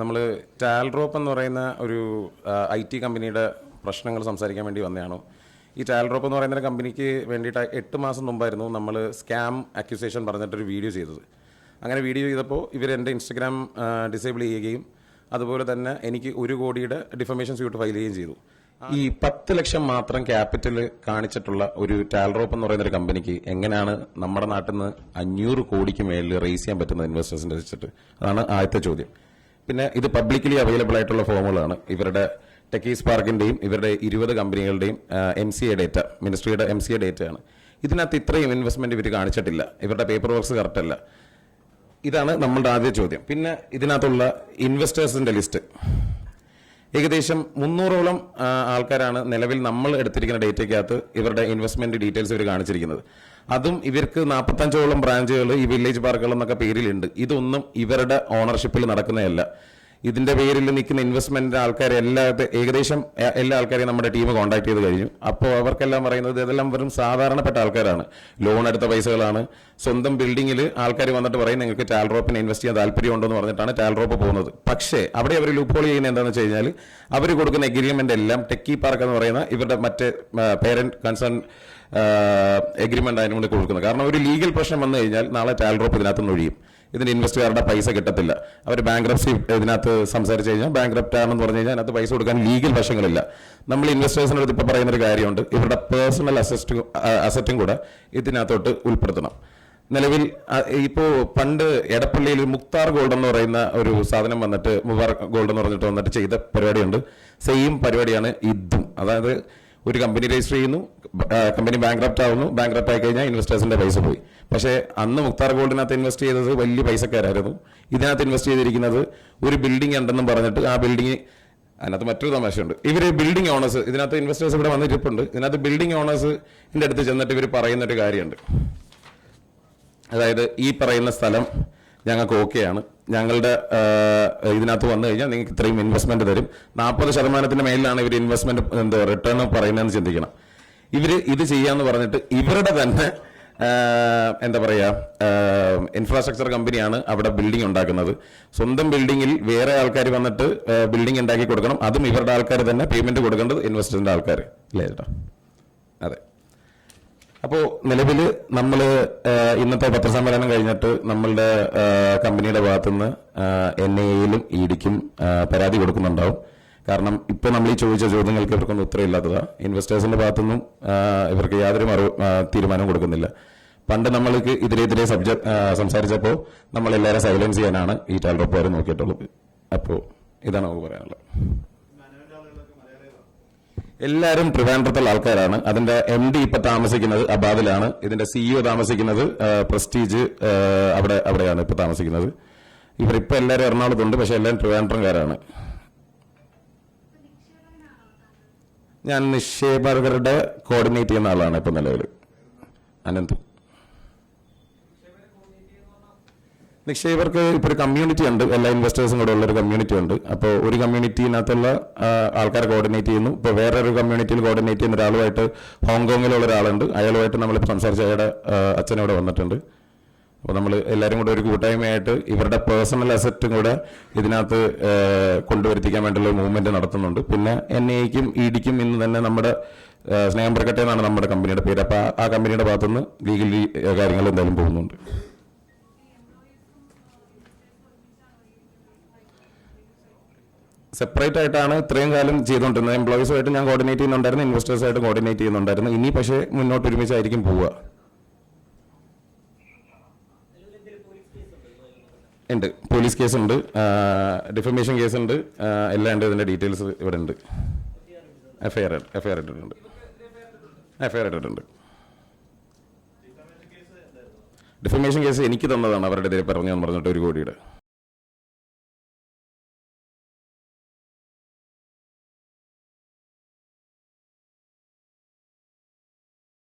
നമ്മൾ ടാൽറോപ്പ് എന്ന് പറയുന്ന ഒരു IT കമ്പനിയുടെ പ്രശ്നങ്ങൾ സംസാരിക്കാൻ വേണ്ടി വന്നതാണോ? ഈ ടാൽറോപ്പ് എന്ന് പറയുന്ന കമ്പനിക്ക് വേണ്ടിയിട്ട് 8 മാസം മുമ്പായിരുന്നു നമ്മൾ സ്കാം അക്യൂസേഷൻ പറഞ്ഞിട്ടൊരു വീഡിയോ ചെയ്തത്. അങ്ങനെ വീഡിയോ ചെയ്തപ്പോൾ ഇവർ എൻ്റെ ഇൻസ്റ്റഗ്രാം ഡിസേബിൾ ചെയ്യുകയും അതുപോലെ തന്നെ എനിക്ക് 1 കോടിയുടെ ഡിഫമേഷൻ സ്യൂട്ട് ഫയൽ ചെയ്യുകയും ചെയ്തു. ഈ 10 ലക്ഷം മാത്രം ക്യാപിറ്റൽ കാണിച്ചിട്ടുള്ള ഒരു ടാൽറോപ്പ് എന്ന് പറയുന്ന ഒരു കമ്പനിക്ക് എങ്ങനെയാണ് നമ്മുടെ നാട്ടിൽ നിന്ന് 500 കോടിക്ക് മേളിൽ റേസ് ചെയ്യാൻ പറ്റുന്നത് ഇൻവെസ്റ്റേഴ്സിന്റെ വെച്ചിട്ട്? അതാണ് ആദ്യത്തെ ചോദ്യം. പിന്നെ ഇത് പബ്ലിക്കലി അവൈലബിൾ ആയിട്ടുള്ള ഫോമുകളാണ്. ഇവരുടെ ടെക്കി സ്പാർക്കിന്റെയും ഇവരുടെ 20 കമ്പനികളുടെയും MCA ഡേറ്റ, മിനിസ്ട്രിയുടെ MCA ഡേറ്റയാണ്. ഇതിനകത്ത് ഇത്രയും ഇൻവെസ്റ്റ്മെന്റ് ഇവർ കാണിച്ചിട്ടില്ല. ഇവരുടെ പേപ്പർ വർക്ക്സ് കറക്റ്റ് അല്ല. ഇതാണ് നമ്മളുടെ ആദ്യ ചോദ്യം. പിന്നെ ഇതിനകത്തുള്ള ഇൻവെസ്റ്റേഴ്സിന്റെ ലിസ്റ്റ് ഏകദേശം 300ഓളം ആൾക്കാരാണ് നിലവിൽ നമ്മൾ എടുത്തിരിക്കുന്ന ഡേറ്റയ്ക്കകത്ത് ഇവരുടെ ഇൻവെസ്റ്റ്മെന്റ് ഡീറ്റെയിൽസ് ഇവർ കാണിച്ചിരിക്കുന്നത്. അതും ഇവർക്ക് 45ഓളം ബ്രാഞ്ചുകൾ ഈ വില്ലേജ് പാർക്കുകൾ എന്നൊക്കെ പേരിലുണ്ട്. ഇതൊന്നും ഇവരുടെ ഓണർഷിപ്പിൽ നടക്കുന്നതല്ല. ഇതിന്റെ പേരിൽ നിൽക്കുന്ന ഇൻവെസ്റ്റ്മെന്റ് ആൾക്കാർ ഏകദേശം എല്ലാ ആൾക്കാരെയും നമ്മുടെ ടീം കോൺടാക്ട് ചെയ്ത് കഴിഞ്ഞു. അപ്പോൾ അവർക്കെല്ലാം പറയുന്നത് ഇതെല്ലാം വെറും സാധാരണപ്പെട്ട ആൾക്കാരാണ്, ലോൺ എടുത്ത പൈസകളാണ്. സ്വന്തം ബിൽഡിങ്ങിൽ ആൾക്കാർ വന്നിട്ട് പറയും നിങ്ങൾക്ക് ടാൽറോപ്പിന് ഇൻവെസ്റ്റ് ചെയ്യാൻ താല്പര്യമുണ്ടോ എന്ന് പറഞ്ഞിട്ടാണ് ടാൽറോപ്പ് പോകുന്നത്. പക്ഷേ അവിടെ അവർ ലൂപ്പ് ഹോൾ ചെയ്യുന്നത് എന്താണെന്ന് വെച്ച് കഴിഞ്ഞാൽ അവർ കൊടുക്കുന്ന എഗ്രിമെന്റ് എല്ലാം ടെക്കി പാർക്ക് എന്ന് പറയുന്ന ഇവരുടെ മറ്റേ പേരന്റ് കൺസേൺ എഗ്രിമെന്റ് അതിനു വേണ്ടി കൊടുക്കുന്നത്. കാരണം ഒരു ലീഗൽ പ്രശ്നം വന്നു കഴിഞ്ഞാൽ നാളെ ടാൽറോപ്പ് ഇതിനകത്ത് നിന്ന് ഒഴിയും. ഇതിന് ഇൻവെസ്റ്ററുടെ പൈസ കിട്ടത്തില്ല. അവർ ബാങ്ക്രപ്സി ഇതിനകത്ത് സംസാരിച്ച് കഴിഞ്ഞാൽ ബാങ്ക്രപ്റ്റ് ആണെന്ന് പറഞ്ഞു കഴിഞ്ഞാൽ അതിനകത്ത് പൈസ കൊടുക്കാൻ ലീഗൽ വശങ്ങളില്ല. നമ്മൾ ഇൻവെസ്റ്റേഴ്സിൻ്റെ അടുത്ത് ഇപ്പോൾ പറയുന്ന ഒരു കാര്യമുണ്ട്, ഇവരുടെ പേഴ്സണൽ അസറ്റും കൂടെ ഇതിനകത്തോട്ട് ഉൾപ്പെടുത്തണം. നിലവിൽ ഇപ്പോൾ പണ്ട് എടപ്പള്ളിയിൽ മുക്താർ ഗോൾഡ് എന്ന് പറയുന്ന ഒരു സാധനം വന്നിട്ട് മുബാറക് ഗോൾഡ് എന്ന് പറഞ്ഞിട്ട് വന്നിട്ട് ചെയ്ത പരിപാടിയുണ്ട്. സെയിം പരിപാടിയാണ് ഇതും. അതായത് ഒരു കമ്പനി രജിസ്റ്റർ ചെയ്യുന്നു, കമ്പനി ബാങ്ക്രപ്റ്റ് ആവുന്നു, ബാങ്ക്രപ്റ്റ് ആയി കഴിഞ്ഞാൽ ഇൻവെസ്റ്റേഴ്സിന്റെ പൈസ പോയി. പക്ഷേ അന്ന് മുക്താർ ഗോൾഡിനകത്ത് ഇൻവെസ്റ്റ് ചെയ്തത് വലിയ പൈസക്കാരായിരുന്നു. ഇതിനകത്ത് ഇൻവെസ്റ്റ് ചെയ്തിരിക്കുന്നത് ഒരു ബിൽഡിംഗ് ഉണ്ടെന്നും പറഞ്ഞിട്ട് ആ ബിൽഡിംഗ്, അതിനകത്ത് മറ്റൊരു തമാശയുണ്ട്. ഇവര് ബിൽഡിംഗ് ഓണേഴ്സ്, ഇതിനകത്ത് ഇൻവെസ്റ്റേഴ്സ് ഇവിടെ വന്നിരിപ്പുണ്ട്. ഇതിനകത്ത് ബിൽഡിംഗ് ഓണേഴ്സിന്റെ അടുത്ത് ചെന്നിട്ട് ഇവർ പറയുന്നൊരു കാര്യമുണ്ട്. അതായത് ഈ പറയുന്ന സ്ഥലം ഞങ്ങൾക്ക് ഓക്കെയാണ്, ഞങ്ങളുടെ ഇതിനകത്ത് വന്നു കഴിഞ്ഞാൽ നിങ്ങൾക്ക് ഇത്രയും ഇൻവെസ്റ്റ്മെന്റ് തരും. 40% മേലിലാണ് ഇവർ ഇൻവെസ്റ്റ്മെന്റ് റിട്ടേൺ പറയുന്നതെന്ന് ചിന്തിക്കണം. ഇവര് ഇത് ചെയ്യാന്ന് പറഞ്ഞിട്ട് ഇവരുടെ തന്നെ എന്താ പറയാ ഇൻഫ്രാസ്ട്രക്ചർ കമ്പനിയാണ് അവിടെ ബിൽഡിംഗ് ഉണ്ടാക്കുന്നത്. സ്വന്തം ബിൽഡിങ്ങിൽ വേറെ ആൾക്കാർ വന്നിട്ട് ബിൽഡിംഗ് ഉണ്ടാക്കി കൊടുക്കണം. അതും ഇവരുടെ ആൾക്കാർ തന്നെ പേയ്മെന്റ് കൊടുക്കേണ്ടത് ഇൻവെസ്റ്ററിന്റെ ആൾക്കാർ അല്ലേ ചേട്ടാ? അതെ. അപ്പോൾ നിലവിൽ നമ്മൾ ഇന്നത്തെ പത്രസമ്മേളനം കഴിഞ്ഞിട്ട് നമ്മളുടെ കമ്പനിയുടെ ഭാഗത്തുനിന്ന് NIA-യിലും ED-ക്കും പരാതി കൊടുക്കുന്നുണ്ടാവും. കാരണം ഇപ്പോൾ നമ്മൾ ഈ ചോദിച്ച ചോദ്യങ്ങൾക്ക് ഇവർക്കൊന്നും ഉത്തരവില്ലാത്തതാണ്. ഇൻവെസ്റ്റേഴ്സിന്റെ ഭാഗത്തുനിന്നും ഇവർക്ക് യാതൊരു തീരുമാനവും കൊടുക്കുന്നില്ല. പണ്ട് നമ്മൾക്ക് ഇതിനെതിരെ സംസാരിച്ചപ്പോൾ നമ്മളെല്ലാവരും സൈലൻസ് ചെയ്യാനാണ് ഈ ടാൽറോപ്പുകാർ നോക്കിയിട്ടുള്ളത്. അപ്പോൾ ഇതാണ് നമുക്ക് പറയാനുള്ളത്. എല്ലാവരും ട്രിവാൻഡ്രത്തുള്ള ആൾക്കാരാണ്. അതിന്റെ MD ഇപ്പൊ താമസിക്കുന്നത് അബാദിലാണ്. ഇതിന്റെ CEO താമസിക്കുന്നത് പ്രസ്റ്റീജ് അവിടെയാണ് ഇപ്പൊ താമസിക്കുന്നത്. ഇവരിപ്പോ എല്ലാവരും എറണാകുളത്തുണ്ട്, പക്ഷെ എല്ലാവരും ട്രിവാൻഡ്രംകാരാണ്. ഞാൻ നിക്ഷേപകരുടെ കോർഡിനേറ്റ് ചെയ്യുന്ന ആളാണ് ഇപ്പൊ നിലവിൽ. അനന്ത് നിക്ഷേപകർക്ക് ഇപ്പോൾ ഒരു കമ്മ്യൂണിറ്റി ഉണ്ട്, എല്ലാ ഇൻവെസ്റ്റേഴ്സും കൂടെ ഉള്ളൊരു കമ്മ്യൂണിറ്റി ഉണ്ട്. അപ്പോൾ ഒരു കമ്മ്യൂണിറ്റിനകത്തുള്ള ആൾക്കാരെ കോർഡിനേറ്റ് ചെയ്യുന്നു. ഇപ്പോൾ വേറൊരു കമ്മ്യൂണിറ്റിയിൽ കോർഡിനേറ്റ് ചെയ്യുന്ന ഒരാളുമായിട്ട് ഹോങ്കോങ്ങിലുള്ള ഒരാളുണ്ട്. അയാളുമായിട്ട് നമ്മളിപ്പോൾ സംസാരിച്ച അയാളുടെ അച്ഛനോടെ വന്നിട്ടുണ്ട്. അപ്പോൾ നമ്മൾ എല്ലാവരും കൂടെ ഒരു കൂട്ടായ്മയായിട്ട് ഇവരുടെ പേഴ്സണൽ അസറ്റും കൂടെ ഇതിനകത്ത് കൊണ്ടുവരുത്തിക്കാൻ വേണ്ടിയുള്ള മൂവ്മെന്റ് നടത്തുന്നുണ്ട്. പിന്നെ NIA-ക്കും ED-ക്കും ഇന്ന് തന്നെ നമ്മുടെ സ്നേഹം പ്രകട്ടെ എന്നാണ് നമ്മുടെ കമ്പനിയുടെ പേര്. അപ്പോൾ ആ കമ്പനിയുടെ ഭാഗത്തുനിന്ന് ലീഗലി കാര്യങ്ങൾ എന്തായാലും പോകുന്നുണ്ട്. സെപ്പറേറ്റ് ആയിട്ടാണ് ഇത്രയും കാലം ചെയ്തുകൊണ്ടിരുന്നത്. എംപ്ലോയീസുമായിട്ട് ഞാൻ കോർഡിനേറ്റ് ചെയ്യുന്നുണ്ടായിരുന്നു, ഇൻവെസ്റ്റേഴ്സായിട്ട് കോർഡിനേറ്റ് ചെയ്യുന്നുണ്ടായിരുന്നു. ഇനി പക്ഷേ മുന്നോട്ട് ഒരുമിച്ചായിരിക്കും പോവുക. ഉണ്ട്, പോലീസ് കേസുണ്ട്, ഡിഫമേഷൻ കേസുണ്ട്, എല്ലാം ഉണ്ട്. ഇതിന്റെ ഡീറ്റെയിൽസ് ഇവിടെ ഉണ്ട്. എഫ്ഐആർ ഇട്ടിട്ടുണ്ട്. ഡിഫമേഷൻ കേസ് എനിക്ക് തന്നതാണ്, അവരുടെ പറഞ്ഞെന്ന് പറഞ്ഞിട്ട് 1 കോടിയുടെ.